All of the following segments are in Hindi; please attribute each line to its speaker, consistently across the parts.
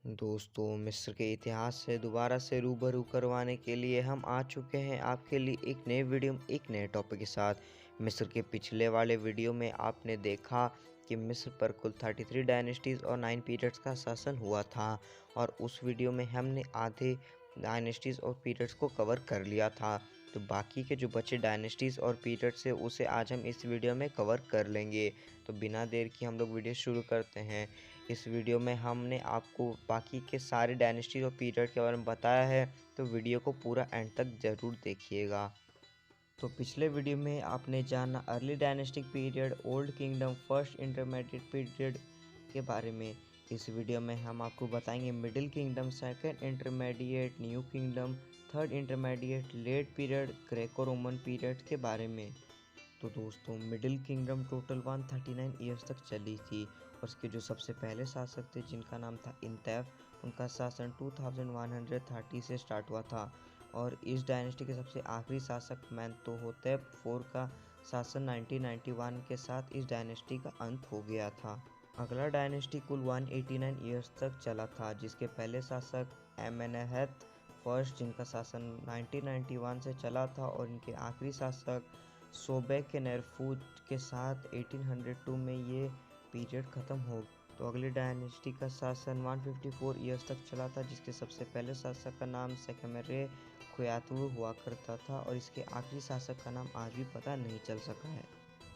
Speaker 1: दोस्तों, मिस्र के इतिहास से दोबारा से रूबरू करवाने के लिए हम आ चुके हैं आपके लिए एक नए वीडियो में एक नए टॉपिक के साथ। मिस्र के पिछले वाले वीडियो में आपने देखा कि मिस्र पर कुल 33 डायनेस्टीज़ और 9 पीरियड्स का शासन हुआ था और उस वीडियो में हमने आधे डायनेस्टीज़ और पीरियड्स को कवर कर लिया था। तो बाकी के जो बचे डायनेस्टीज़ और पीरियड्स है उसे आज हम इस वीडियो में कवर कर लेंगे। तो बिना देर की हम लोग वीडियो शुरू करते हैं। इस वीडियो में हमने आपको बाकी के सारे डायनेस्टी और पीरियड के बारे में बताया है, तो वीडियो को पूरा एंड तक ज़रूर देखिएगा। तो पिछले वीडियो में आपने जाना early dynastic period, old kingdom, first intermediate period के बारे में। इस वीडियो में हम आपको बताएंगे middle kingdom, second intermediate, new kingdom, third intermediate, late period, Greco Roman period के बारे में। तो दोस्तों, मिडिल किंगडम टोटल 139 ईयर्स तक चली थी और उसके जो सबसे पहले शासक थे जिनका नाम था इंतैफ, उनका शासन 2130 से स्टार्ट हुआ था और इस डायनेस्टी के सबसे आखिरी शासक मेन्तोहोतेप IV का शासन 1991 के साथ इस डायनेस्टी का अंत हो गया था। अगला डायनेस्टी कुल 189 ईयर्स तक चला था, जिसके पहले शासक एमेनहेत फर्स्ट जिनका शासन 1991 से चला था और इनके आखिरी शासक सोबेकनेरफू के साथ 1802 में ये पीरियड ख़त्म हो। तो अगली डायनेस्टी का शासन 154 ईयर्स तक चला था, जिसके सबसे पहले शासक का नाम सेकेमेरे खुयातुरु हुआ करता था और इसके आखिरी शासक का नाम आज भी पता नहीं चल सका है।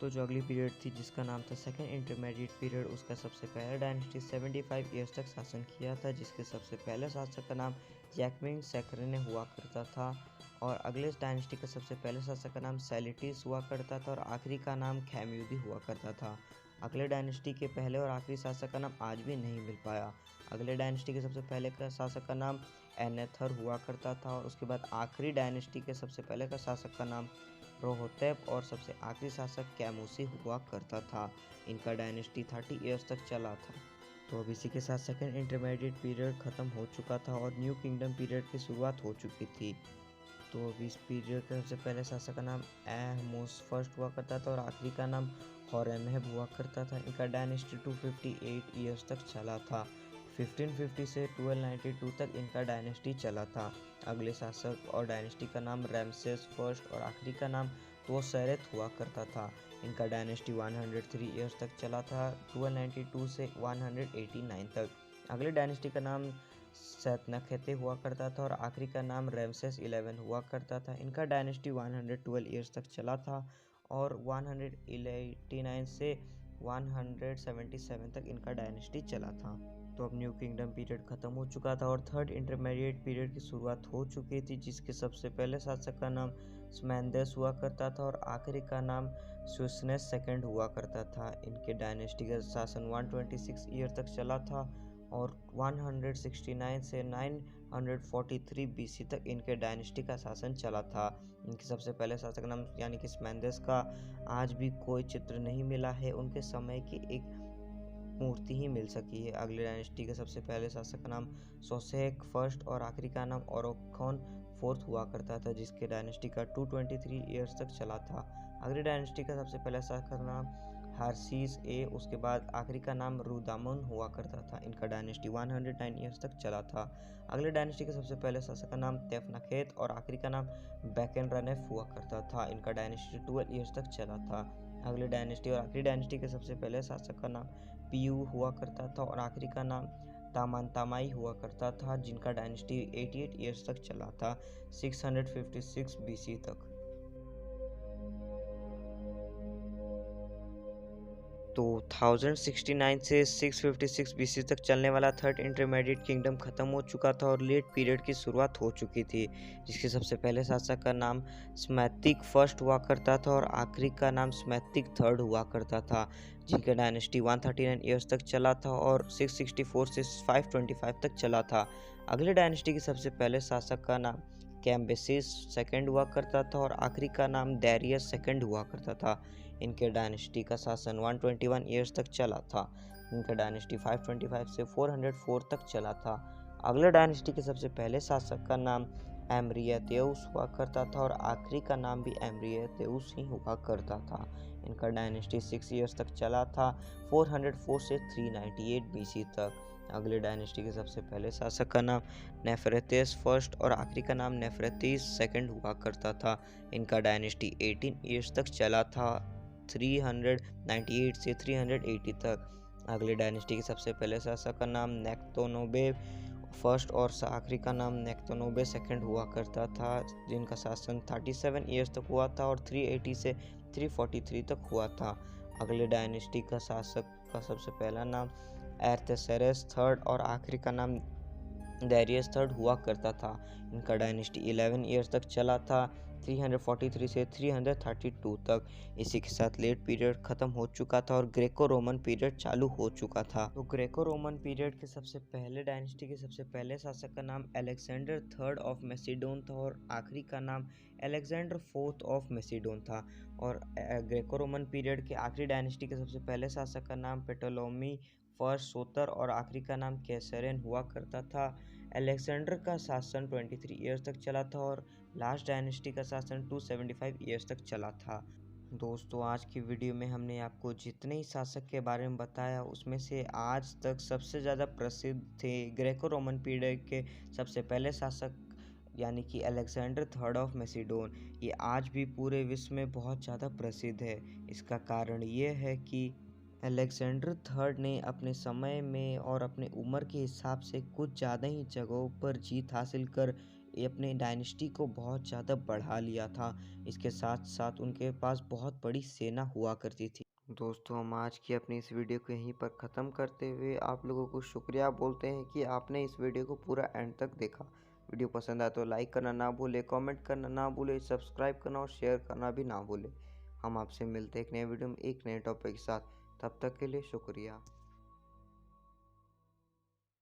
Speaker 1: तो जो अगली पीरियड थी जिसका नाम था सेकेंड इंटरमीडिएट पीरियड, उसका सबसे पहला डायनेस्टी 75 ईयर्स तक शासन किया था, जिसके सबसे पहले शासक का नाम जैकमिन सेक्रेने हुआ करता था और अगले डायनेस्टी का सबसे पहले शासक का नाम सेलिटिस हुआ करता था और आखिरी का नाम खैम्यूदी हुआ करता था। अगले डायनेस्टी के पहले और आखिरी शासक का नाम आज भी नहीं मिल पाया। अगले डायनेस्टी के सबसे पहले का शासक का नाम एनेथर हुआ करता था और उसके बाद आखिरी डायनेस्टी के सबसे पहले का शासक का नाम रोहोतेप और सबसे आखिरी शासक कैमुसी हुआ करता था। इनका डायनेस्टी 30 ईयर्स तक चला था। तो अब इसी के साथ सेकेंड इंटरमीडिएट पीरियड ख़त्म हो चुका था और न्यू किंगडम पीरियड की शुरुआत हो चुकी थी। तो अब इस पीरियड का सबसे पहले शासक का नाम एहमोस फर्स्ट हुआ करता था और आखिरी का नाम होरेमहब हुआ करता था। इनका डायनेस्टी 258 ईयर्स तक चला था। 1550 से 1292 तक इनका डायनेस्टी चला था। अगले शासक और डायनेस्टी का नाम रैमसेस फर्स्ट और आखिरी का नाम त्वोसेरेथ हुआ करता था। इनका डायनेस्टी 103 ईयर्स तक चला था, 1292 से 189 तक। अगले डायनेस्टी का नाम सेतनखेते हुआ करता था और आखिरी का नाम रैमसेस 11 हुआ करता था। इनका डायनेस्टी 112 ईयर्स तक चला था और 189 से 177 तक इनका डायनेस्टी चला था। तो अब न्यू किंगडम पीरियड ख़त्म हो चुका था और थर्ड इंटरमीडिएट पीरियड की शुरुआत हो चुकी थी, जिसके सबसे पहले शासक का नाम स्मैंदेस हुआ करता था और आखिरी का नाम सुसनेस सेकंड हुआ करता था। इनके डायनेस्टी का शासन 126 ईयर तक चला था और 169 से 943 बीसी तक इनके डायनेस्टी का शासन चला था। इनके सबसे पहले शासक नाम यानी कि स्मैंदेस का आज भी कोई चित्र नहीं मिला है, उनके समय की एक मूर्ति ही मिल सकी है। अगले डायनेस्टी के सबसे पहले शासक का नाम सोसेक फर्स्ट और आखिरी का नाम ओरोखोन फोर्थ हुआ करता था, जिसके डायनेस्टी का 223 ईयर्स तक चला था। अगली डायनेस्टी का सबसे पहला शासक का नाम हार्सीस ए, उसके बाद आखिरी का नाम रुदामुन हुआ करता था। इनका डायनेस्टी 109 ईयर्स तक चला था। अगले डायनेस्टी के सबसे पहले शासक का नाम तेफनाखेत और आखिरी का नाम बैकेनरनेफ हुआ करता था। इनका डायनेस्टी 12 ईयर्स तक चला था। अगले डायनेस्टी और आखिरी डायनेस्टी के सबसे पहले शासक का नाम पियू हुआ करता था और आखिरी का नाम तामांतामाई हुआ करता था, जिनका डायनेस्टी 88 ईयर्स तक चला था, 656 बीसी तक। तो 1069 से 656 बीसी तक चलने वाला थर्ड इंटरमीडिएट किंगडम ख़त्म हो चुका था और लेट पीरियड की शुरुआत हो चुकी थी, जिसके सबसे पहले शासक का नाम स्मैतिक फर्स्ट हुआ करता था और आखिरी का नाम स्मैतिक थर्ड हुआ करता था, जिनका डायनेस्टी 139 ईयर्स तक चला था और 664 से 525 तक चला था। अगले डायनेस्टी के सबसे पहले शासक का नाम कैम्बेसिस सेकंड हुआ करता था और आखिरी का नाम दैरियस सेकंड हुआ करता था। इनके डायनेस्टी का शासन 121 ईयर्स तक चला था। इनका डायनेस्टी 525 से 404 तक चला था। अगले डायनेस्टी के सबसे पहले शासक का नाम एमरियतेउस हुआ करता था और आखिरी का नाम भी एमरियतेउस ही हुआ करता था। इनका डायनेस्टी 6 ईयर्स तक चला था, 404 से 398 बीसी तक। अगले डायनेस्टी के सबसे पहले शासक का नाम नेफरेतिस फर्स्ट और आखिरी का नाम नेफरेतिस सेकंड हुआ करता था। इनका डायनेस्टी 18 ईयर्स तक चला था, 398 से 380 तक। अगले डायनेस्टी के सबसे पहले शासक का नाम नेक्तोनोबे फर्स्ट और आखिरी का नाम नेक्तोनोबे सेकंड हुआ करता था, जिनका शासन 37 ईयर्स तक हुआ था और 380 से 343 तक हुआ था। अगले डायनेस्टी का शासक का सबसे पहला नाम एर्थसेरस थर्ड और आखिरी का नाम दैरियस थर्ड हुआ करता था। इनका डायनेस्टी 11 ईयर्स तक चला था, 343 से 332 तक। इसी के साथ लेट पीरियड ख़त्म हो चुका था और ग्रेको रोमन पीरियड चालू हो चुका था। तो ग्रेको रोमन पीरियड के सबसे पहले डायनेस्टी के सबसे पहले शासक का नाम अलेक्जेंडर थर्ड ऑफ मैसिडोन था और आखिरी का नाम अलेक्जेंडर फोर्थ ऑफ मैसिडोन था। और ग्रेको रोमन पीरियड के आखिरी डायनेस्टी के सबसे पहले शासक का नाम पेटोलोमी फर्स्ट सोतर और आखिरी का नाम कैसरियन हुआ करता था। अलेक्जेंडर का शासन 23 ईयर्स तक चला था और लास्ट डायनेस्टी का शासन 275 ईयर्स तक चला था। दोस्तों, आज की वीडियो में हमने आपको जितने ही शासक के बारे में बताया, उसमें से आज तक सबसे ज़्यादा प्रसिद्ध थे ग्रेको रोमन पीरियड के सबसे पहले शासक, यानी कि अलेक्जेंडर थर्ड ऑफ मैसिडोन। ये आज भी पूरे विश्व में बहुत ज़्यादा प्रसिद्ध है। इसका कारण ये है कि अलेक्जेंडर थर्ड ने अपने समय में और अपने उम्र के हिसाब से कुछ ज़्यादा ही जगहों पर जीत हासिल कर अपने डायनेस्टी को बहुत ज़्यादा बढ़ा लिया था। इसके साथ साथ उनके पास बहुत बड़ी सेना हुआ करती थी। दोस्तों, हम आज की अपनी इस वीडियो को यहीं पर ख़त्म करते हुए आप लोगों को शुक्रिया बोलते हैं कि आपने इस वीडियो को पूरा एंड तक देखा। वीडियो पसंद आए तो लाइक करना ना भूलें, कमेंट करना ना भूलें, सब्सक्राइब करना और शेयर करना भी ना भूलें। हम आपसे मिलते हैं एक नए वीडियो में एक नए टॉपिक के साथ। तब तक के लिए शुक्रिया।